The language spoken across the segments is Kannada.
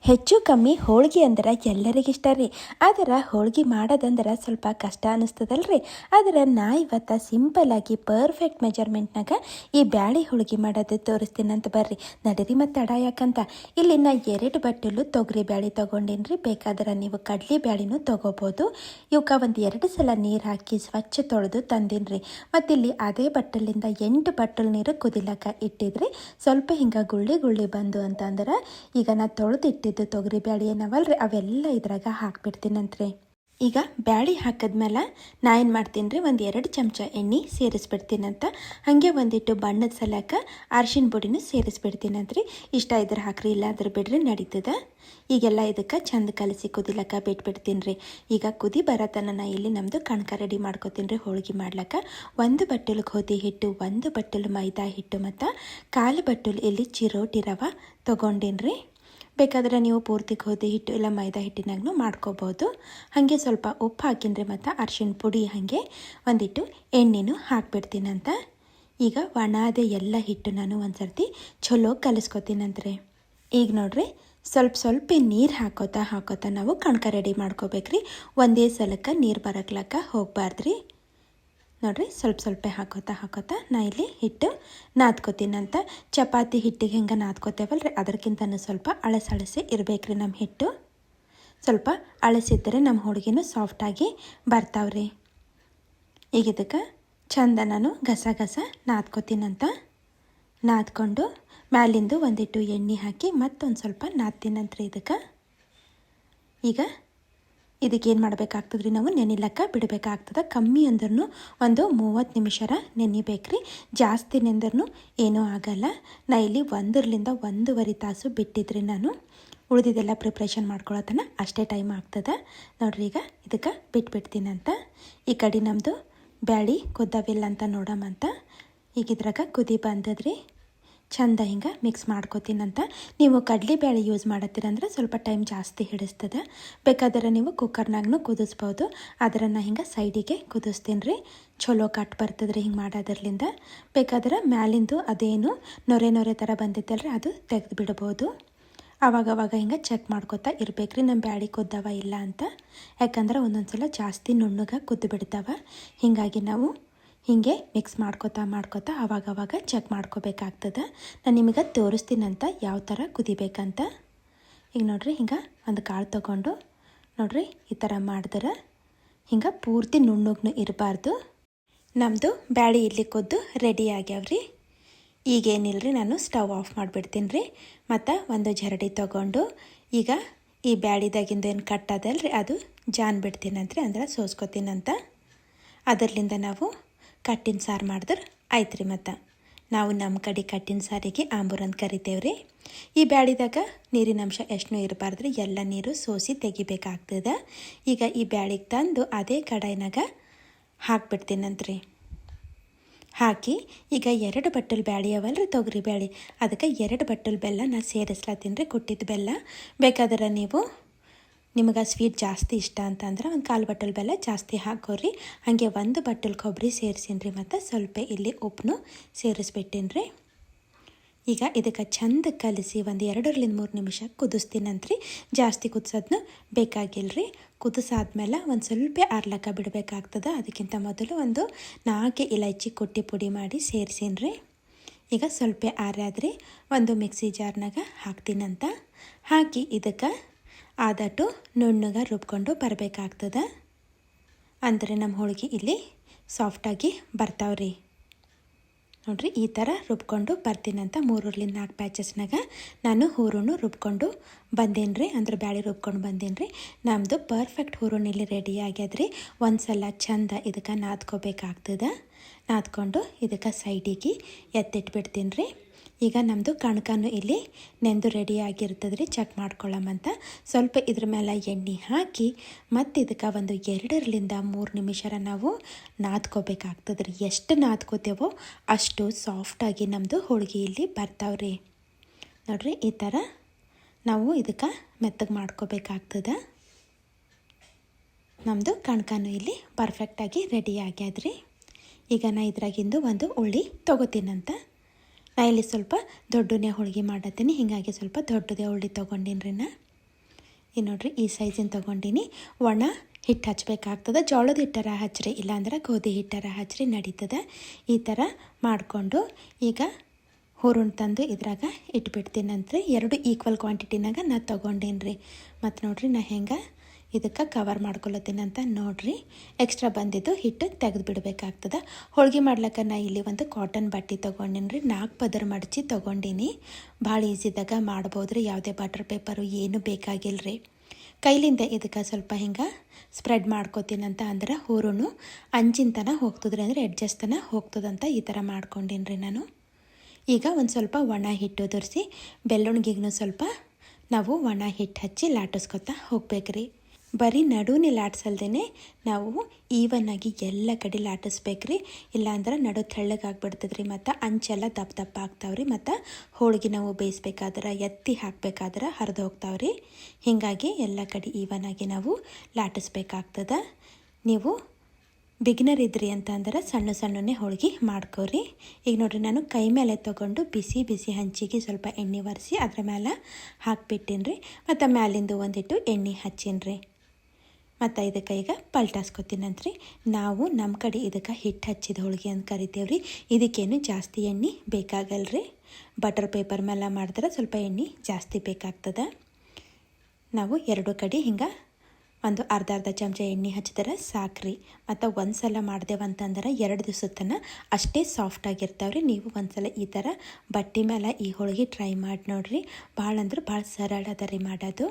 ಹೆಚ್ಚು ಕಮ್ಮಿ ಹೋಳಿಗೆ ಅಂದ್ರೆ ಎಲ್ಲರಿಗಿಷ್ಟ ರೀ. ಆದರೆ ಹೋಳಿಗೆ ಮಾಡೋದಂದ್ರೆ ಸ್ವಲ್ಪ ಕಷ್ಟ ಅನ್ನಿಸ್ತದಲ್ರಿ. ಆದರೆ ನಾ ಇವತ್ತು ಸಿಂಪಲ್ಲಾಗಿ ಪರ್ಫೆಕ್ಟ್ ಮೆಜರ್ಮೆಂಟ್ನಾಗ ಈ ಬ್ಯಾಳಿ ಹೋಳಿಗೆ ಮಾಡೋದು ತೋರಿಸ್ತೀನಂತ ಬರ್ರಿ. ನಡೀರಿ ಮತ್ತು ತಡ ಯಾಕಂತ. ಇಲ್ಲಿ ನಾ 2 ಬಟ್ಟಲು ತೊಗರಿ ಬ್ಯಾಳಿ ತೊಗೊಂಡೇನ್ರಿ. ಬೇಕಾದ್ರೆ ನೀವು ಕಡ್ಲಿ ಬ್ಯಾಳಿನೂ ತೊಗೋಬೋದು. ಇವಕ್ಕೆ ಒಂದು 2 ಸಲ ನೀರು ಹಾಕಿ ಸ್ವಚ್ಛ ತೊಳೆದು ತಂದೀನ್ರಿ. ಮತ್ತು ಇಲ್ಲಿ ಅದೇ ಬಟ್ಟಲಿಂದ 8 ಬಟ್ಟಲು ನೀರು ಕುದಿಲಕ್ಕ ಇಟ್ಟಿದ್ರಿ. ಸ್ವಲ್ಪ ಹಿಂಗೆ ಗುಳ್ಳಿ ಗುಳ್ಳಿ ಬಂದು ಅಂತಂದ್ರೆ ಈಗ ನಾ ತೊಳೆದಿಟ್ಟಿದ್ದು ತೊಗರಿ ಬ್ಯಾಳಿ ಏನವಲ್ರಿ ಅವೆಲ್ಲ ಇದ್ರಾಗ ಹಾಕ್ಬಿಡ್ತೀನಂತ್ರಿ. ಈಗ ಬ್ಯಾಳಿ ಹಾಕಿದ್ಮೇಲೆ ನಾ ಏನು ಮಾಡ್ತೀನಿ ರೀ, ಒಂದು 2 ಚಮಚ ಎಣ್ಣೆ ಸೇರಿಸ್ಬಿಡ್ತೀನಂತ. ಹಾಗೆ ಒಂದಿಟ್ಟು ಬಣ್ಣದ ಸಲಕ ಅರಿಶಿನ ಪುಡಿನೂ ಸೇರಿಸ್ಬಿಡ್ತೀನಂತ್ರಿ. ಇಷ್ಟ ಇದ್ರೆ ಹಾಕ್ರಿ, ಇಲ್ಲ ಅದ್ರ ಬಿಡ್ರಿ ನಡೀತದ. ಈಗೆಲ್ಲ ಇದಕ್ಕೆ ಚಂದ ಕಲಸಿ ಕುದಿಲಕ್ಕ ಬಿಟ್ಬಿಡ್ತೀನಿ ರೀ. ಈಗ ಕುದಿ ಬರತನ ನಾ ಇಲ್ಲಿ ನಮ್ಮದು ಕಣಕ ರೆಡಿ ಮಾಡ್ಕೊತೀನಿ ರೀ ಹೋಳಿಗೆ ಮಾಡ್ಲಕ್ಕ. 1 ಬಟ್ಟಲು ಗೋಧಿ ಹಿಟ್ಟು, 1 ಬಟ್ಟಲು ಮೈದಾ ಹಿಟ್ಟು ಮತ್ತು 1/4 ಬಟ್ಟಲು ಇಲ್ಲಿ ಚಿರೋಟಿ ರವೆ ತೊಗೊಂಡೇನಿ ರೀ. ಬೇಕಾದ್ರೆ ನೀವು ಪೂರ್ತಿ ಗೋಧಿ ಹಿಟ್ಟು ಇಲ್ಲ ಮೈದಾ ಹಿಟ್ಟಿನಾಗೂ ಮಾಡ್ಕೋಬೋದು. ಹಾಗೆ ಸ್ವಲ್ಪ ಉಪ್ಪು ಹಾಕಿನ್ರಿ ಮತ್ತು ಅರಿಶಿನ ಪುಡಿ ಹಾಗೆ ಒಂದಿಟ್ಟು ಎಣ್ಣೆನೂ ಹಾಕ್ಬಿಡ್ತೀನಂತ. ಈಗ ಒಣಾದೆ ಎಲ್ಲ ಹಿಟ್ಟು ನಾನು ಒಂದು ಸರ್ತಿ ಚಲೋ ಕಲಿಸ್ಕೊತೀನಂತ್ರಿ. ಈಗ ನೋಡ್ರಿ ಸ್ವಲ್ಪ ನೀರು ಹಾಕೋತಾ ನಾವು ಕಣಕ ರೆಡಿ ಮಾಡ್ಕೋಬೇಕ್ರಿ. ಒಂದೇ ಸಲಕ್ಕೆ ನೀರು ಬರಕ್ಲಕ್ಕ ಹೋಗ್ಬಾರ್ದ್ರಿ. ನೋಡ್ರಿ ಸ್ವಲ್ಪ ಹಾಕೋತಾ ನಾ ಇಲ್ಲಿ ಹಿಟ್ಟು ನಾದ್ಕೋತೀನಂತ. ಚಪಾತಿ ಹಿಟ್ಟಿಗೆ ಹೆಂಗೆ ನಾದ್ಕೋತೇವಲ್ರಿ ಅದಕ್ಕಿಂತನೂ ಸ್ವಲ್ಪ ಅಳಸೆ ಇರಬೇಕ್ರಿ ನಮ್ಮ ಹಿಟ್ಟು. ಸ್ವಲ್ಪ ಅಳಸಿದ್ದರೆ ನಮ್ಮ ಹೋಳಿಗೆನೂ ಸಾಫ್ಟಾಗಿ ಬರ್ತಾವ್ರಿ. ಈಗ ಇದಕ್ಕೆ ಚಂದ ನಾನು ಗಸ ನಾದ್ಕೋತೀನಂತ. ನಾದ್ಕೊಂಡು ಮ್ಯಾಲಿಂದು ಒಂದಿಟ್ಟು ಎಣ್ಣೆ ಹಾಕಿ ಮತ್ತೊಂದು ಸ್ವಲ್ಪ ನಾದ್ತೀನಂತ್ರಿ ಇದಕ್ಕೆ. ಈಗ ಇದಕ್ಕೇನು ಮಾಡಬೇಕಾಗ್ತದ್ರಿ, ನಾವು ನೆನಿಲಕ್ಕ ಬಿಡಬೇಕಾಗ್ತದೆ. ಕಮ್ಮಿ ಅಂದ್ರೂ ಒಂದು 30 ನಿಮಿಷ ನೆನಿಬೇಕ್ರಿ. ಜಾಸ್ತಿ ನೆಂದ್ರೂ ಏನೂ ಆಗಲ್ಲ. ನಾ ಇಲ್ಲಿ 1ರಿಂದ 1.5 ತಾಸು ಬಿಟ್ಟಿದ್ರಿ ನಾನು. ಉಳಿದಿದ್ದೆಲ್ಲ ಪ್ರಿಪ್ರೇಷನ್ ಮಾಡ್ಕೊಳತನ ಅಷ್ಟೇ ಟೈಮ್ ಆಗ್ತದೆ. ನೋಡ್ರಿ ಈಗ ಇದಕ್ಕೆ ಬಿಟ್ಬಿಡ್ತೀನಂತ. ಈ ಕಡೆ ನಮ್ಮದು ಬ್ಯಾಳಿ ಕುದ್ದವಿಲ್ಲ ಅಂತ ನೋಡಮಂತ. ಈಗ ಇದ್ರಾಗ ಕುದಿ ಬಂದದ್ರಿ. ಚಂದ ಹಿಂಗೆ ಮಿಕ್ಸ್ ಮಾಡ್ಕೋತೀನಂತ. ನೀವು ಕಡ್ಲಿ ಬ್ಯಾಳಿ ಯೂಸ್ ಮಾಡತ್ತೀರಂದ್ರೆ ಸ್ವಲ್ಪ ಟೈಮ್ ಜಾಸ್ತಿ ಹಿಡಿಸ್ತದೆ. ಬೇಕಾದ್ರೆ ನೀವು ಕುಕ್ಕರ್ನಾಗೂ ಕುದಿಸ್ಬೋದು. ಅದನ್ನು ಹಿಂಗೆ ಸೈಡಿಗೆ ಕುದಿಸ್ತೀನಿ ರೀ. ಚಲೋ ಕಟ್ ಬರ್ತದ್ರಿ ಹಿಂಗೆ ಮಾಡೋದ್ರಲಿಂದ. ಬೇಕಾದ್ರೆ ಮ್ಯಾಲಿಂದು ಅದೇನು ನೊರೆ ಥರ ಬಂದಿತ್ತಲ್ರಿ ಅದು ತೆಗೆದು ಬಿಡ್ಬೋದು. ಆವಾಗವಾಗ ಹಿಂಗೆ ಚೆಕ್ ಮಾಡ್ಕೋತಾ ಇರಬೇಕ್ರಿ ನಮ್ಮ ಬ್ಯಾಳಿ ಕುದ್ದವ ಇಲ್ಲ ಅಂತ. ಯಾಕಂದ್ರೆ ಒಂದೊಂದು ಸಲ ಜಾಸ್ತಿ ನುಣ್ಣಗೆ ಕುದ್ದು ಬಿಡ್ತಾವ. ಹೀಗಾಗಿ ನಾವು ಹೀಗೆ ಮಿಕ್ಸ್ ಮಾಡ್ಕೋತಾ ಆವಾಗವಾಗ ಚೆಕ್ ಮಾಡ್ಕೋಬೇಕಾಗ್ತದೆ. ನಾನು ನಿಮಗೆ ತೋರಿಸ್ತೀನಂತ ಯಾವ ಥರ ಕುದಿಬೇಕಂತ. ಈಗ ನೋಡ್ರಿ ಹಿಂಗೆ ಒಂದು ಕಾಳು ತೊಗೊಂಡು ನೋಡ್ರಿ ಈ ಥರ ಮಾಡಿದ್ರೆ ಹಿಂಗೆ ಪೂರ್ತಿ ನುಣ್ಣಗೂ ಇರಬಾರ್ದು. ನಮ್ಮದು ಬ್ಯಾಳಿ ಇಲ್ಲಿ ಕುದ್ದು ರೆಡಿ ಆಗ್ಯಾವ್ರಿ. ಈಗೇನಿಲ್ಲರಿ, ನಾನು ಸ್ಟವ್ ಆಫ್ ಮಾಡಿಬಿಡ್ತೀನಿ ರೀ. ಮತ್ತು ಒಂದು ಜರಡಿ ತೊಗೊಂಡು ಈಗ ಈ ಬ್ಯಾಳಿದಾಗಿಂದು ಏನು ಕಟ್ಟದಲ್ರಿ ಅದು ಜಾನ್ ಬಿಡ್ತೀನಂತ್ರಿ, ಅಂದ್ರೆ ಸೋಸ್ಕೋತೀನಂತ. ಅದರ್ಲಿಂದ ನಾವು ಕಟ್ಟಿನ ಸಾರು ಮಾಡಿದ್ರೆ ಆಯ್ತು ರೀ. ಮತ್ತು ನಾವು ನಮ್ಮ ಕಡೆ ಕಟ್ಟಿನ ಸಾರಿಗೆ ಆಂಬೂರು ಅಂತ ಕರಿತೇವ್ರಿ. ಈ ಬ್ಯಾಳಿದಾಗ ನೀರಿನ ಅಂಶ ಎಷ್ಟೂ ಇರಬಾರ್ದ್ರಿ, ಎಲ್ಲ ನೀರು ಸೋಸಿ ತೆಗಿಬೇಕಾಗ್ತದೆ. ಈಗ ಈ ಬ್ಯಾಳಿಗೆ ತಂದು ಅದೇ ಕಡಾಯಿನಾಗ ಹಾಕ್ಬಿಡ್ತೀನಂತ್ರಿ. ಹಾಕಿ ಈಗ 2 ಬಟ್ಟಲು ಬ್ಯಾಳಿ ಅವಲ್ರಿ ತೊಗರಿ ಬ್ಯಾಳಿ, ಅದಕ್ಕೆ 2 ಬಟ್ಟಲು ಬೆಲ್ಲ ನಾ ಸೇರಿಸ್ಲತ್ತೀನಿ ರೀ, ಕುಟ್ಟಿದ ಬೆಲ್ಲ. ಬೇಕಾದ್ರೆ ನೀವು ನಿಮಗೆ ಸ್ವೀಟ್ ಜಾಸ್ತಿ ಇಷ್ಟ ಅಂತಂದ್ರೆ ಒಂದು 1/4 ಬಟ್ಟಲು ಬೆಲ್ಲ ಜಾಸ್ತಿ ಹಾಕೋರಿ. ಹಾಗೆ 1 ಬಟ್ಟಲು ಕೊಬ್ಬರಿ ಸೇರಿಸೀನಿ ರೀ. ಮತ್ತು ಸ್ವಲ್ಪ ಇಲ್ಲಿ ಉಪ್ಪನ್ನು ಸೇರಿಸ್ಬಿಟ್ಟೀನಿ ರೀ. ಈಗ ಇದಕ್ಕೆ ಚಂದ ಕಲಿಸಿ ಒಂದು 2ರಿಂದ 3 ನಿಮಿಷ ಕುದಿಸ್ತೀನಂತ್ರಿ. ಜಾಸ್ತಿ ಕುದಿಸೋದನ್ನ ಬೇಕಾಗಿಲ್ಲ ರೀ. ಕುದಿಸಾದ್ಮೇಲೆ ಒಂದು ಸ್ವಲ್ಪ ಆರ್ಲಕ್ಕ ಬಿಡಬೇಕಾಗ್ತದೆ. ಅದಕ್ಕಿಂತ ಮೊದಲು ಒಂದು 4 ಇಲೈಚಿ ಕುಟ್ಟಿ ಪುಡಿ ಮಾಡಿ ಸೇರಿಸೀನಿ ರೀ. ಈಗ ಸ್ವಲ್ಪ ಆರಾದ್ರೆ ಒಂದು ಮಿಕ್ಸಿ ಜಾರ್ನಾಗ ಹಾಕ್ತೀನಂತ. ಹಾಕಿ ಇದಕ್ಕೆ ಆದಟ್ಟು ನುಣ್ಣಗೆ ರುಬ್ಕೊಂಡು ಬರಬೇಕಾಗ್ತದೆ. ಅಂದರೆ ನಮ್ಮ ಹೋಳಿಗೆ ಇಲ್ಲಿ ಸಾಫ್ಟಾಗಿ ಬರ್ತಾವ್ರಿ. ನೋಡ್ರಿ ಈ ಥರ ರುಬ್ಕೊಂಡು ಬರ್ತೀನಂತ. 3ರಿಂದ 4 ಪ್ಯಾಚಸ್ನಾಗ ನಾನು ಹೂರಣು ರುಬ್ಕೊಂಡು ಬಂದೇನಿ ರೀ, ಅಂದ್ರೆ ಬ್ಯಾಳಿ ರುಬ್ಕೊಂಡು ಬಂದೇನಿ ರೀ. ನಮ್ಮದು ಪರ್ಫೆಕ್ಟ್ ಹೂರಣು ಇಲ್ಲಿ ರೆಡಿ ಆಗ್ಯದ್ರಿ. ಒಂದು ಸಲ ಚಂದ ಇದಕ್ಕೆ ನಾದ್ಕೋಬೇಕಾಗ್ತದೆ. ನಾದ್ಕೊಂಡು ಇದಕ್ಕೆ ಸೈಡಿಗೆ ಎತ್ತಿಟ್ಬಿಡ್ತೀನಿ ರೀ. ಈಗ ನಮ್ಮದು ಕಣಕನೂ ಇಲ್ಲಿ ನೆಂದು ರೆಡಿ ಆಗಿರ್ತದೆ ರೀ. ಚೆಕ್ ಮಾಡ್ಕೊಳ್ಳೋಮಂತ ಸ್ವಲ್ಪ ಇದ್ರ ಮೇಲೆ ಎಣ್ಣೆ ಹಾಕಿ ಮತ್ತು ಇದಕ್ಕೆ ಒಂದು 2ರಿಂದ 3 ನಿಮಿಷ ನಾವು ನಾದ್ಕೋಬೇಕಾಗ್ತದೆ ರೀ. ಎಷ್ಟು ನಾದ್ಕೋತೇವೋ ಅಷ್ಟು ಸಾಫ್ಟಾಗಿ ನಮ್ಮದು ಹೋಳಿಗೆ ಇಲ್ಲಿ ಬರ್ತಾವ್ರಿ. ನೋಡ್ರಿ ಈ ಥರ ನಾವು ಇದಕ್ಕೆ ಮೆತ್ತಗೆ ಮಾಡ್ಕೋಬೇಕಾಗ್ತದೆ. ನಮ್ಮದು ಕಣಕನೂ ಇಲ್ಲಿ ಪರ್ಫೆಕ್ಟಾಗಿ ರೆಡಿ ಆಗ್ಯಾದ್ರಿ. ಈಗ ನಾ ಇದ್ರಾಗಿಂದು ಒಂದು ಉಳ್ಳಿ ತೊಗೋತೀನಂತ. ನಾ ಇಲ್ಲಿ ಸ್ವಲ್ಪ ದೊಡ್ಡನೇ ಹೋಳಿಗೆ ಮಾಡತ್ತೀನಿ, ಹೀಗಾಗಿ ಸ್ವಲ್ಪ ದೊಡ್ಡದೇ ಉಳ್ಳಿ ತೊಗೊಂಡಿನಿ ರೀ ನಾ. ಈ ನೋಡ್ರಿ ಈ ಸೈಜಿನ ತೊಗೊಂಡಿನಿ. ಒಣ ಹಿಟ್ಟು ಹಚ್ಚಬೇಕಾಗ್ತದೆ. ಜೋಳದ ಹಿಟ್ಟರ ಹಚ್ಚ್ರಿ, ಇಲ್ಲಾಂದ್ರೆ ಗೋಧಿ ಹಿಟ್ಟರ ಹಚ್ಚ್ರಿ ನಡೀತದೆ. ಈ ಥರ ಮಾಡಿಕೊಂಡು ಈಗ ಹೂರಣ ತಂದು ಇದ್ರಾಗ ಇಟ್ಬಿಡ್ತೀನಿ. ನಂತರ 2 ಈಕ್ವಲ್ ಕ್ವಾಂಟಿಟಿನಾಗ ನಾ ತೊಗೊಂಡೇನಿ ರೀ. ಮತ್ತು ನೋಡಿರಿ ನಾ ಹೆಂಗೆ ಇದಕ್ಕೆ ಕವರ್ ಮಾಡ್ಕೊಳತ್ತೀನಿ ಅಂತ ನೋಡಿರಿ. ಎಕ್ಸ್ಟ್ರಾ ಬಂದಿದ್ದು ಹಿಟ್ಟು ತೆಗೆದು ಬಿಡಬೇಕಾಗ್ತದೆ. ಹೋಳ್ಗೆ ಮಾಡ್ಲಿಕ್ಕೆ ನಾ ಇಲ್ಲಿ ಒಂದು ಕಾಟನ್ ಬಟ್ಟೆ ತೊಗೊಂಡಿನಿ ರೀ. 4 ಪದರ ಮಡಚಿ ತೊಗೊಂಡಿನಿ. ಭಾಳ ಈಸಿದಾಗ ಮಾಡ್ಬೋದು ರೀ. ಯಾವುದೇ ಬಟರ್ ಪೇಪರು ಏನೂ ಬೇಕಾಗಿಲ್ಲ ರೀ. ಕೈಲಿಂದ ಇದಕ್ಕೆ ಸ್ವಲ್ಪ ಹಿಂಗೆ ಸ್ಪ್ರೆಡ್ ಮಾಡ್ಕೋತೀನಂತ ಅಂದ್ರೆ ಹೂರುನು ಅಂಚಿನ ತನಕ ಹೋಗ್ತದ್ರಿ, ಅಂದರೆ ಎಡ್ಜಸ್ಟ್ ತನಕ ಹೋಗ್ತದಂತ ಈ ಥರ ಮಾಡ್ಕೊಂಡೀನಿ ರೀ ನಾನು. ಈಗ ಒಂದು ಸ್ವಲ್ಪ ಒಣ ಹಿಟ್ಟು ಉದುರಿಸಿ ಬೆಳ್ಳುಣ್ಗಿಗೂ ಸ್ವಲ್ಪ ನಾವು ಒಣ ಹಿಟ್ಟು ಹಚ್ಚಿ ಲಾಟಿಸ್ಕೊತಾ ಹೋಗ್ಬೇಕ್ರಿ. ಬರೀ ನಡುನೇ ಲಾಟ್ಸಲ್ದೇ ನಾವು ಈವನ್ನಾಗಿ ಎಲ್ಲ ಕಡೆ ಲಾಟಿಸ್ಬೇಕ್ರಿ. ಇಲ್ಲಾಂದ್ರೆ ನಡು ತೆಳ್ಳಗಾಗ್ಬಿಡ್ತದ್ರಿ, ಮತ್ತು ಅಂಚೆಲ್ಲ ದಪ್ಪ ದಪ್ಪ ಆಗ್ತಾವ್ರಿ. ಮತ್ತು ಹೋಳಿಗೆ ನಾವು ಬೇಯಿಸ್ಬೇಕಾದ್ರೆ ಎತ್ತಿ ಹಾಕಬೇಕಾದ್ರೆ ಹರಿದು ಹೋಗ್ತಾವ್ರಿ. ಹೀಗಾಗಿ ಎಲ್ಲ ಕಡೆ ಈವನ್ನಾಗಿ ನಾವು ಲಾಟಿಸ್ಬೇಕಾಗ್ತದೆ. ನೀವು ಬಿಗಿನರ್ ಇದ್ರಿ ಅಂತ ಅಂದ್ರೆ ಸಣ್ಣ ಸಣ್ಣನೇ ಹೋಳಿಗೆ ಮಾಡ್ಕೋರಿ. ಈಗ ನೋಡಿರಿ ನಾನು ಕೈ ಮೇಲೆ ತೊಗೊಂಡು ಬಿಸಿ ಬಿಸಿ ಹಂಚಿಗೆ ಸ್ವಲ್ಪ ಎಣ್ಣೆ ಒರೆಸಿ ಅದ್ರ ಮೇಲೆ ಹಾಕಿಬಿಟ್ಟೀನಿ ರೀ. ಮತ್ತು ಮ್ಯಾಲಿಂದು ಒಂದಿಟ್ಟು ಎಣ್ಣೆ ಹಚ್ಚೀನಿ ರೀ. ಮತ್ತು ಇದಕ್ಕೆ ಈಗ ಪಲ್ಟಾಸ್ಕೊತೀನಂತ್ರಿ. ನಾವು ನಮ್ಮ ಕಡೆ ಇದಕ್ಕೆ ಹಿಟ್ಟು ಹಚ್ಚಿದ ಹೋಳಿಗೆ ಅಂತ ಕರಿತೇವೆ ರೀ. ಇದಕ್ಕೇನು ಜಾಸ್ತಿ ಎಣ್ಣೆ ಬೇಕಾಗಲ್ಲ ರೀ. ಬಟರ್ ಪೇಪರ್ ಮೇಲೆ ಮಾಡಿದ್ರೆ ಸ್ವಲ್ಪ ಎಣ್ಣೆ ಜಾಸ್ತಿ ಬೇಕಾಗ್ತದೆ. ನಾವು 2 ಕಡೆ ಹಿಂಗೆ ಒಂದು ಅರ್ಧ ಚಮಚ ಎಣ್ಣೆ ಹಚ್ಚಿದ್ರೆ ಸಾಕ್ರಿ. ಮತ್ತು ಒಂದು ಸಲ ಮಾಡ್ದೇವಂತಂದ್ರೆ 2 ದಿವಸದ ತನಕ ಅಷ್ಟೇ ಸಾಫ್ಟಾಗಿರ್ತಾವ್ರಿ. ನೀವು ಒಂದು ಸಲ ಈ ಥರ ಬಟ್ಟೆ ಮೇಲೆ ಈ ಹೋಳಿಗೆ ಟ್ರೈ ಮಾಡಿ ನೋಡಿರಿ. ಭಾಳ ಅಂದ್ರೆ ಭಾಳ ಸರಳ ಅದ ರೀ ಮಾಡೋದು.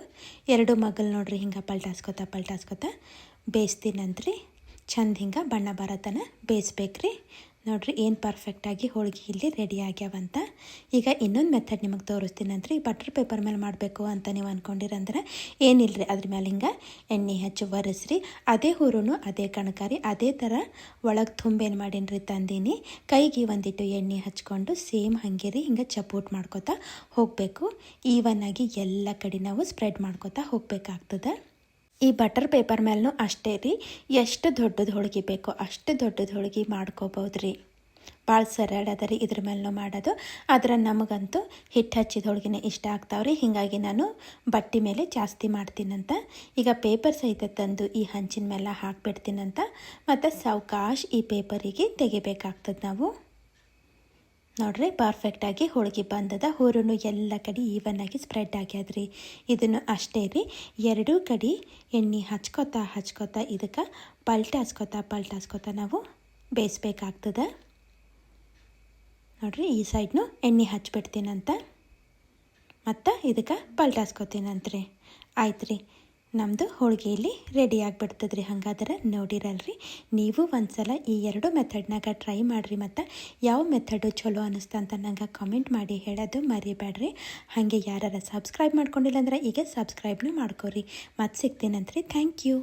2 ಮಗ್ಲು ನೋಡಿರಿ ಹಿಂಗೆ ಪಲ್ಟಾಸ್ಕೊತಾ ಬೇಯಿಸ್ತೀನಂತ್ರಿ. ಚಂದ ಹಿಂಗೆ ಬಣ್ಣ ಬರೋತನ ಬೇಯಿಸ್ಬೇಕ್ರಿ. ನೋಡಿರಿ ಏನು ಪರ್ಫೆಕ್ಟಾಗಿ ಹೋಳಿಗೆ ಇಲ್ಲಿ ರೆಡಿ ಆಗ್ಯಾವಂತ. ಈಗ ಇನ್ನೊಂದು ಮೆಥಡ್ ನಿಮಗೆ ತೋರಿಸ್ತೀನಂತ್ರಿ. ಬಟರ್ ಪೇಪರ್ ಮೇಲೆ ಮಾಡಬೇಕು ಅಂತ ನೀವು ಅಂದ್ಕೊಂಡಿರಂದ್ರೆ ಏನಿಲ್ಲ ರೀ, ಅದ್ರ ಮೇಲೆ ಹಿಂಗೆ ಎಣ್ಣೆ ಹಚ್ಚಿ ಒರೆಸ್ರಿ. ಅದೇ ಹೂರುನು ಅದೇ ಕಣಕಾರಿ ಅದೇ ಥರ ಒಳಗೆ ತುಂಬೇನು ಮಾಡೀನಿ ರೀ ತಂದೀನಿ. ಕೈಗೆ ಒಂದಿಟ್ಟು ಎಣ್ಣೆ ಹಚ್ಕೊಂಡು ಸೇಮ್ ಹಾಗೆ ರೀ ಹಿಂಗೆ ಚಪೂಟ್ ಮಾಡ್ಕೊತಾ ಹೋಗಬೇಕು. ಈವನ್ನಾಗಿ ಎಲ್ಲ ಕಡೆ ನಾವು ಸ್ಪ್ರೆಡ್ ಮಾಡ್ಕೊತಾ ಹೋಗಬೇಕಾಗ್ತದೆ. ಈ ಬಟರ್ ಪೇಪರ್ ಮೇಲೂ ಅಷ್ಟೇ ರೀ, ಎಷ್ಟು ದೊಡ್ಡದು ಹೋಳಿಗೆ ಬೇಕೋ ಅಷ್ಟು ದೊಡ್ಡದು ಹೋಳಿಗೆ ಮಾಡ್ಕೋಬೋದು ರೀ. ಭಾಳ ಸರಳ ಅದ ರೀ ಇದ್ರ ಮೇಲೂ ಮಾಡೋದು. ಆದರೆ ನಮಗಂತೂ ಹಿಟ್ಟು ಹಚ್ಚಿದ ಹೋಳಿಗೆನೇ ಇಷ್ಟ ಆಗ್ತಾವ್ರಿ. ಹೀಗಾಗಿ ನಾನು ಬಟ್ಟೆ ಮೇಲೆ ಜಾಸ್ತಿ ಮಾಡ್ತೀನಂತ ಈಗ ಪೇಪರ್ ಸಹಿತ ತಂದು ಈ ಹಂಚಿನ ಮೇಲೆ ಹಾಕಿಬಿಡ್ತೀನಂತ. ಮತ್ತು ಸಾವಕಾಶ ಈ ಪೇಪರಿಗೆ ತೆಗಿಬೇಕಾಗ್ತದೆ ನಾವು. ನೋಡ್ರಿ ಪರ್ಫೆಕ್ಟಾಗಿ ಹೋಳಿಗೆ ಬಂದದ. ಹೂರುನು ಎಲ್ಲ ಕಡೆ ಈವನ್ನಾಗಿ ಸ್ಪ್ರೆಡ್ ಆಗ್ಯದ್ರಿ. ಇದನ್ನು ಅಷ್ಟೇ ರೀ, 2 ಕಡೆ ಎಣ್ಣೆ ಹಚ್ಕೋತಾ ಇದಕ್ಕೆ ಪಲ್ಟಾಸ್ಕೊತಾ ನಾವು ಬೇಯಿಸ್ಬೇಕಾಗ್ತದೆ. ನೋಡ್ರಿ ಈ ಸೈಡ್ನು ಎಣ್ಣೆ ಹಚ್ಬಿಡ್ತೀನಂತ ಮತ್ತು ಇದಕ್ಕೆ ಪಲ್ಟಾಸ್ಕೊತೀನಂತ್ರಿ. ಆಯ್ತು ರೀ, ನಮ್ಮದು ಹೋಳಿಗೆ ಇಲ್ಲಿ ರೆಡಿ ಆಗಿಬಿಡ್ತದ್ರಿ. ಹಾಗಾದ್ರೆ ನೋಡಿರಲ್ರಿ, ನೀವು ಒಂದ್ಸಲ ಈ 2 ಮೆಥಡ್ನಾಗ ಟ್ರೈ ಮಾಡಿರಿ. ಮತ್ತು ಯಾವ ಮೆಥಡು ಚಲೋ ಅನ್ನಿಸ್ತಾ ಅಂತ ನಂಗೆ ಕಾಮೆಂಟ್ ಮಾಡಿ ಹೇಳೋದು ಮರಿಬೇಡ್ರಿ. ಹಾಗೆ ಯಾರು ಸಬ್ಸ್ಕ್ರೈಬ್ ಮಾಡ್ಕೊಂಡಿಲ್ಲ ಅಂದ್ರೆ ಈಗ ಸಬ್ಸ್ಕ್ರೈಬ್ನು ಮಾಡ್ಕೊರಿ. ಮತ್ತೆ ಸಿಗ್ತೀನಂತ್ರಿ. Thank you.